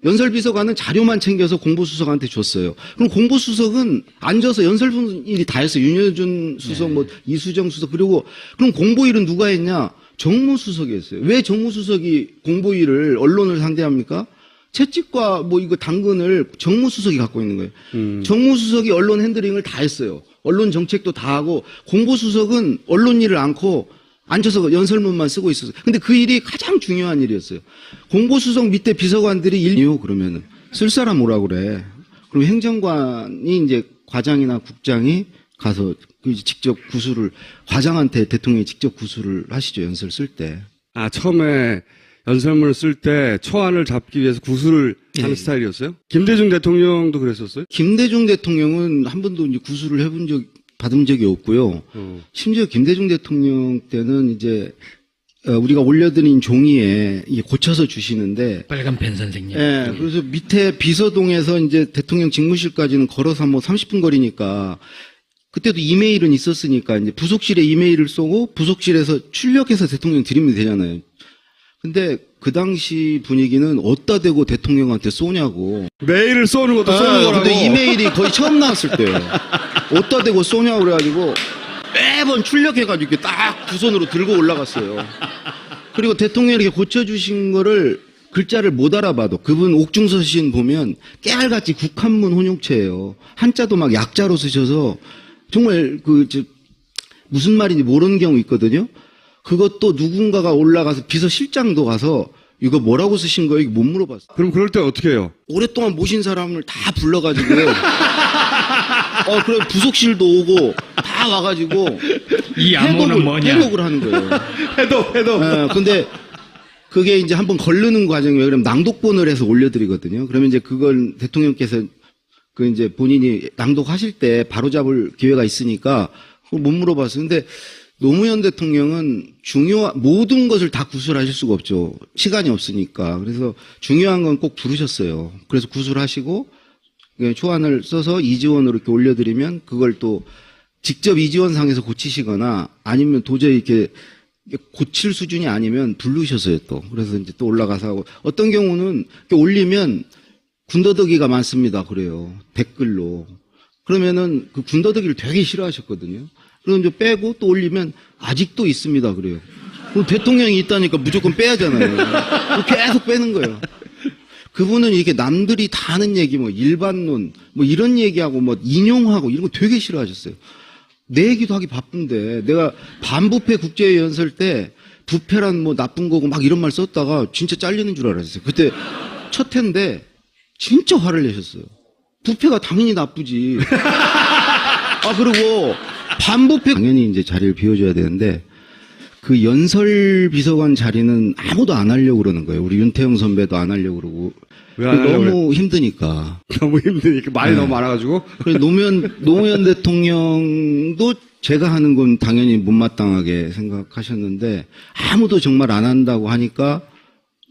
연설비서관은 자료만 챙겨서 공보수석한테 줬어요. 그럼 공보수석은 앉아서 연설일이 다 했어요. 윤여준 수석, 뭐 이수정 수석. 그리고 그럼 공보일은 누가 했냐? 정무수석이 했어요. 왜 정무수석이 공보일을 언론을 상대합니까? 채찍과 뭐 이거 당근을 정무수석이 갖고 있는 거예요. 정무수석이 언론 핸들링을 다 했어요. 언론 정책도 다 하고 공보수석은 언론 일을 않고 앉아서 연설문만 쓰고 있었어요. 근데 그 일이 가장 중요한 일이었어요. 공보수석 밑에 비서관들이 일이요 그러면은 쓸 사람 오라고 그래. 그럼 행정관이 이제 과장이나 국장이 가서 직접 구술을 과장한테 대통령이 직접 구술을 하시죠. 연설 쓸 때. 아, 처음에 연설문을 쓸 때 초안을 잡기 위해서 구술을 하는 스타일이었어요? 김대중 대통령도 그랬었어요? 김대중 대통령은 한 번도 이제 구술을 받은 적이 없고요. 심지어 김대중 대통령 때는 이제 우리가 올려드린 종이에 고쳐서 주시는데 빨간 펜 선생님. 예, 그래서 밑에 비서동에서 이제 대통령 직무실까지는 걸어서 뭐 30분 거리니까 그때도 이메일은 있었으니까 이제 부속실에 이메일을 쏘고 부속실에서 출력해서 대통령 드리면 되잖아요. 근데 그 당시 분위기는 어디다 대고 대통령한테 쏘냐고. 메일을 쏘는 것도 쏘는 거라고. 근데 이메일이 거의 처음 나왔을 때예요. 어디다 대고 쏘냐고 그래가지고 매번 출력해가지고 이렇게 딱 두 손으로 들고 올라갔어요. 그리고 대통령이 이렇게 고쳐주신 거를 글자를 못 알아봐도 그분 옥중서신 보면 깨알같이 국한문 혼용체예요. 한자도 막 약자로 쓰셔서 정말 무슨 말인지 모르는 경우 있거든요. 그것도 누군가가 올라가서 비서실장도 가서 이거 뭐라고 쓰신 거예요? 이거 못 물어봤어요. 그럼 그럴 때 어떻게 해요? 오랫동안 모신 사람을 다 불러가지고 그래 부속실도 오고 다 와가지고 이 암호는 뭐냐? 해독을 하는 거예요. 해독. 근데 그게 이제 한번 걸르는 과정이 왜 그러면 낭독본을 해서 올려드리거든요. 그러면 이제 그걸 대통령께서 그 이제 본인이 낭독하실 때 바로잡을 기회가 있으니까 그걸 못 물어봤어요. 근데 노무현 대통령은 모든 것을 다 구술하실 수가 없죠. 시간이 없으니까. 그래서 중요한 건 꼭 부르셨어요. 그래서 구술하시고 초안을 써서 이지원으로 이렇게 올려드리면 그걸 또 직접 이지원상에서 고치시거나 아니면 도저히 이렇게 고칠 수준이 아니면 부르셨어요 또. 그래서 이제 또 올라가서 하고 어떤 경우는 이렇게 올리면 군더더기가 많습니다. 그래요. 댓글로. 그러면은 그 군더더기를 되게 싫어하셨거든요. 그럼 이제 빼고 또 올리면 아직도 있습니다. 그래요. 그럼 대통령이 있다니까 무조건 빼야잖아요. 계속 빼는 거예요. 그분은 이렇게 남들이 다 하는 얘기, 뭐 일반론, 뭐 이런 얘기하고 뭐 인용하고 이런 거 되게 싫어하셨어요. 내 얘기도 하기 바쁜데 내가 반부패 국제회의 연설 때 부패란 뭐 나쁜 거고 막 이런 말 썼다가 진짜 잘리는 줄 알았어요. 그때 첫 회인데 진짜 화를 내셨어요. 부패가 당연히 나쁘지. 아, 그리고 반부패 당연히 이제 자리를 비워줘야 되는데 그 연설 비서관 자리는 아무도 안 하려고 그러는 거예요. 우리 윤태영 선배도 안 하려고 그러고. 왜 안 하려고 너무 힘드니까. 너무 힘드니까 말이 네. 너무 많아가지고. 그래서 노무현 대통령도 제가 하는 건 당연히 못마땅하게 생각하셨는데 아무도 정말 안 한다고 하니까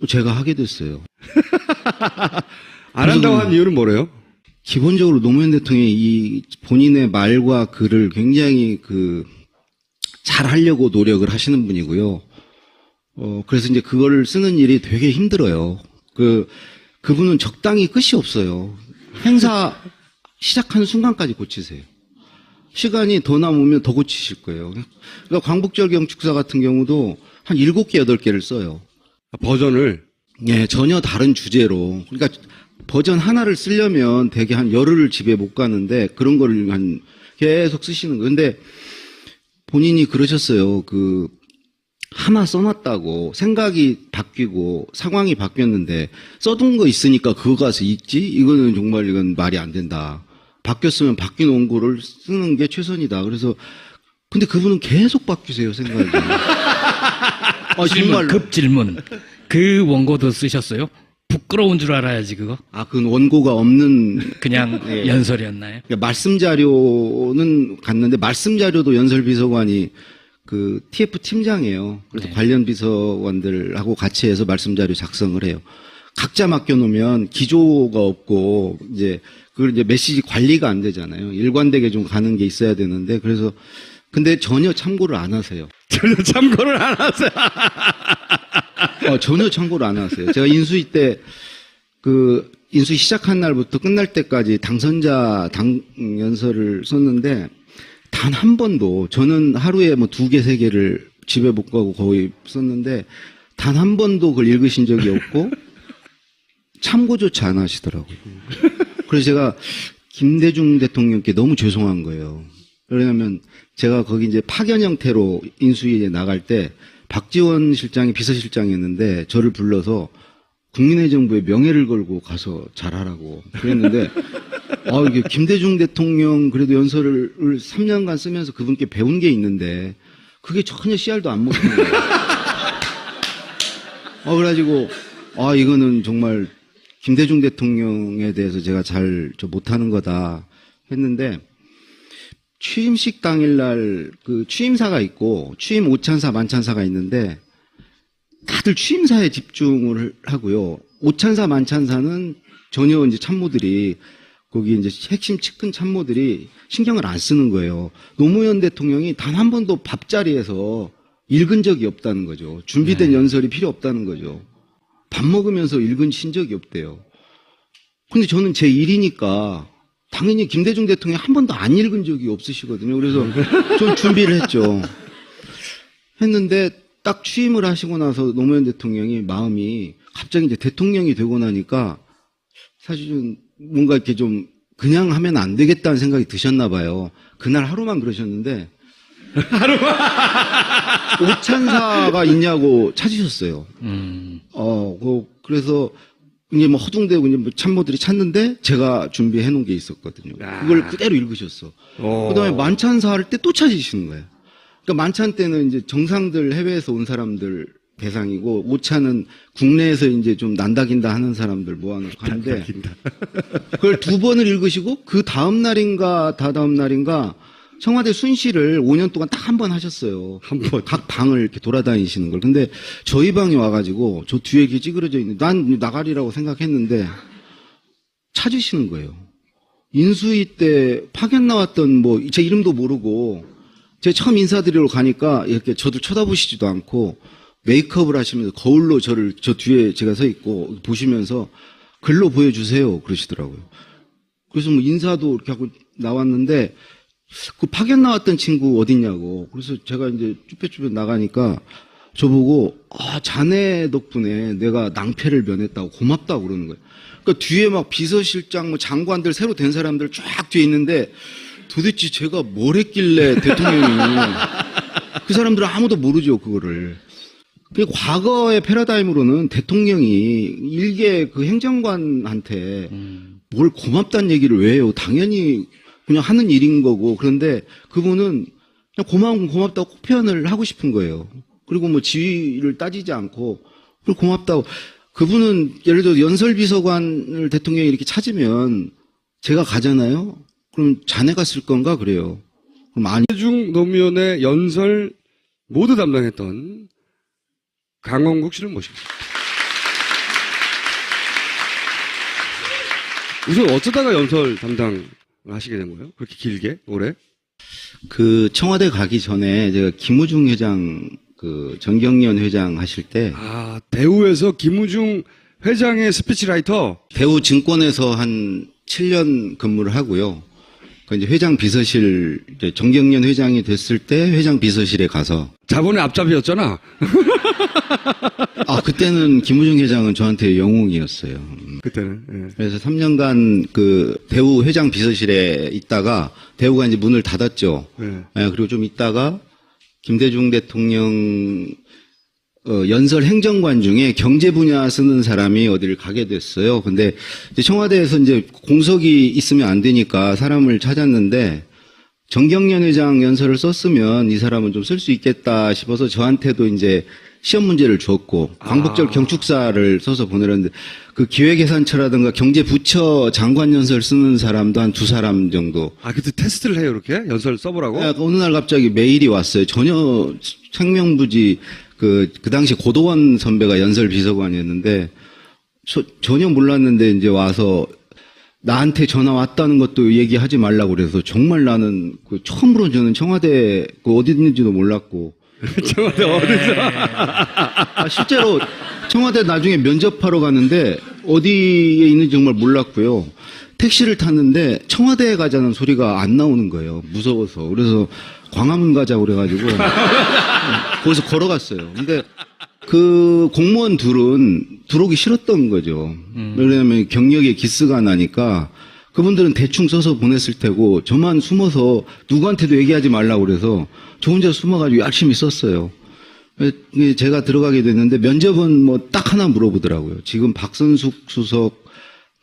제가 하게 됐어요. 안 한다고 한 이유는 뭐래요? 기본적으로 노무현 대통령이 이 본인의 말과 글을 굉장히 잘 하려고 노력을 하시는 분이고요. 그래서 이제 그거를 쓰는 일이 되게 힘들어요. 그분은 적당히 끝이 없어요. 행사 시작하는 순간까지 고치세요. 시간이 더 남으면 더 고치실 거예요. 그러니까 광복절 경축사 같은 경우도 한 7개, 8개를 써요. 버전을. 예, 전혀 다른 주제로. 그러니까 버전 하나를 쓰려면 되게 한 열흘을 집에 못 가는데 그런 거를 계속 쓰시는 거예요. 근데 본인이 그러셨어요. 하나 써놨다고 생각이 바뀌고 상황이 바뀌었는데 써둔 거 있으니까 그거 가서 읽지? 이거는 정말 이건 말이 안 된다. 바뀌었으면 바뀐 원고를 쓰는 게 최선이다. 그래서 근데 그분은 계속 바뀌세요, 생각이. 질문, 급질문. 그 원고도 쓰셨어요? 부끄러운 줄 알아야지 그거? 그건 원고가 없는 그냥 예. 연설이었나요? 그러니까 말씀 자료는 갔는데 말씀 자료도 연설 비서관이 TF 팀장이에요. 그래서 네. 관련 비서관들하고 같이 해서 말씀 자료 작성을 해요. 각자 맡겨놓으면 기조가 없고 그걸 이제 메시지 관리가 안 되잖아요. 일관되게 좀 가는 게 있어야 되는데 그래서 근데 전혀 참고를 안 하세요. 전혀 참고를 안 하세요. 전혀 참고를 안 하세요. 제가 인수위 때 인수위 시작한 날부터 끝날 때까지 당선자 연설을 썼는데 단 한 번도 저는 하루에 뭐 2개, 3개를 집에 못 가고 거의 썼는데 단 한 번도 그걸 읽으신 적이 없고 참고조차 안 하시더라고요. 그래서 제가 김대중 대통령께 너무 죄송한 거예요. 왜냐하면 제가 거기 이제 파견 형태로 인수위에 나갈 때 박지원 실장이 비서실장이었는데 저를 불러서 국민의 정부의 명예를 걸고 가서 잘하라고 그랬는데 이게 김대중 대통령 그래도 연설을 3년간 쓰면서 그분께 배운 게 있는데 그게 전혀 씨알도 안 먹히는 거예요. 그래가지고 이거는 정말 김대중 대통령에 대해서 제가 못하는 거다 했는데 취임식 당일날 취임사가 있고 취임 오찬사 만찬사가 있는데 다들 취임사에 집중을 하고요. 오찬사 만찬사는 전혀 이제 참모들이 거기 이제 핵심 측근 참모들이 신경을 안 쓰는 거예요. 노무현 대통령이 단 한 번도 밥자리에서 읽은 적이 없다는 거죠. 준비된 연설이 필요 없다는 거죠. 밥 먹으면서 읽은 적이 없대요. 근데 저는 제 일이니까 당연히 김대중 대통령이 한 번도 안 읽은 적이 없으시거든요. 그래서 좀 준비를 했죠. 했는데 딱 취임을 하시고 나서 노무현 대통령이 마음이 갑자기 이제 대통령이 되고 나니까 사실은 뭔가 이렇게 좀 그냥 하면 안 되겠다는 생각이 드셨나 봐요. 그날 하루만 그러셨는데 오찬사가 있냐고 찾으셨어요. 그래서 이제 뭐 허둥대고 이제 뭐 참모들이 찾는데 제가 준비해 놓은 게 있었거든요. 그걸 그대로 읽으셨어. 그다음에 만찬사 할 때 또 찾으시는 거예요. 그러니까 만찬 때는 이제 정상들 해외에서 온 사람들 대상이고 오찬은 국내에서 이제 좀 난다긴다 하는 사람들 모아놓고 하는데 그걸 2번을 읽으시고 그 다음 날인가 다다음 날인가 청와대 순시를 5년 동안 딱 한 번 하셨어요. 한 번. 각 방을 이렇게 돌아다니시는 걸. 근데 저희 방에 와가지고 저 뒤에 이렇게 찌그러져 있는 난 나가리라고 생각했는데 찾으시는 거예요. 인수위 때 파견 나왔던 제 이름도 모르고 제가 처음 인사드리러 가니까 이렇게 저도 쳐다보시지도 않고 메이크업을 하시면서 거울로 저 뒤에 제가 서 있고 보시면서 글로 보여주세요. 그러시더라고요. 그래서 뭐 인사도 이렇게 하고 나왔는데 그 파견 나왔던 친구 어딨냐고. 그래서 제가 이제 쭈뼛쭈뼛 나가니까 저보고 자네 덕분에 내가 낭패를 면했다고 고맙다고 그러는 거예요. 그러니까 뒤에 막 비서실장 뭐 장관들 새로 된 사람들 쫙 뒤에 있는데 도대체 제가 뭘 했길래 대통령이 그 사람들은 아무도 모르죠 그거를. 그 과거의 패러다임으로는 대통령이 일개 그 행정관한테 뭘 고맙다는 얘기를 왜 해요? 당연히 그냥 하는 일인 거고. 그런데 그분은 그냥 고마운 건 고맙다고 꼭 표현을 하고 싶은 거예요. 그리고 뭐 지위를 따지지 않고 그리고 고맙다고. 그분은 예를 들어 연설비서관을 대통령이 이렇게 찾으면 제가 가잖아요. 그럼 자네가 쓸 건가 그래요. 그럼 아니. 세중 노무현의 연설 모두 담당했던 강원국 씨를 모십니다. 우선 어쩌다가 연설 담당을 하시게 된 거예요? 그렇게 길게 올해? 그 청와대 가기 전에 제가 김우중 회장 그 정경련 회장 하실 때 대우에서 김우중 회장의 스피치라이터. 대우 증권에서 한 7년 근무를 하고요. 그 이제 회장 비서실 이제 정경련 회장이 됐을 때 회장 비서실에 가서 자본의 앞잡이였잖아. 그때는 김우중 회장은 저한테 영웅이었어요. 그때는. 예. 그래서 3년간 그 대우 회장 비서실에 있다가 대우가 이제 문을 닫았죠. 예. 그리고 좀 있다가 김대중 대통령 연설 행정관 중에 경제 분야 쓰는 사람이 어디를 가게 됐어요. 근데 이제 청와대에서 이제 공석이 있으면 안 되니까 사람을 찾았는데 정경련 회장 연설을 썼으면 이 사람은 좀 쓸 수 있겠다 싶어서 저한테도 이제 시험 문제를 줬고 광복절 경축사를 써서 보내렸는데 그 기획예산처라든가 경제부처 장관 연설 쓰는 사람도 한 2사람 정도. 그때 테스트를 해요, 이렇게? 연설 써보라고? 어느 날 갑자기 메일이 왔어요. 전혀 생명부지 그 당시 고도원 선배가 연설 비서관이었는데 전혀 몰랐는데 이제 와서 나한테 전화 왔다는 것도 얘기하지 말라고 그래서 정말 나는 그 처음으로 저는 청와대 그 어디 있는지도 몰랐고. 청와대 어디서? 실제로 청와대 나중에 면접하러 갔는데 어디에 있는지 정말 몰랐고요. 택시를 탔는데 청와대에 가자는 소리가 안 나오는 거예요. 무서워서. 그래서 광화문 가자고 그래가지고 거기서 걸어갔어요. 근데 그 공무원 둘은 들어오기 싫었던 거죠. 왜냐하면 경력에 기스가 나니까 그분들은 대충 써서 보냈을 테고 저만 숨어서 누구한테도 얘기하지 말라고 그래서 저 혼자 숨어가지고 열심히 썼어요. 제가 들어가게 됐는데 면접은 뭐 딱 하나 물어보더라고요. 지금 박선숙 수석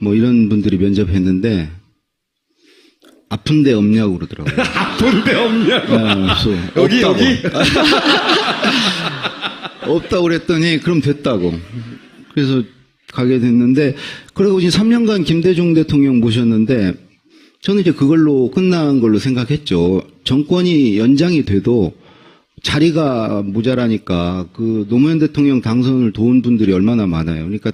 뭐 이런 분들이 면접했는데 아픈 데 없냐고 그러더라고요. 아픈 데 없냐고? 여기. 없다고 그랬더니 그럼 됐다고. 그래서 가게 됐는데 그리고 이제 3년간 김대중 대통령 모셨는데 저는 이제 그걸로 끝난 걸로 생각했죠. 정권이 연장이 돼도 자리가 모자라니까 그 노무현 대통령 당선을 도운 분들이 얼마나 많아요. 그러니까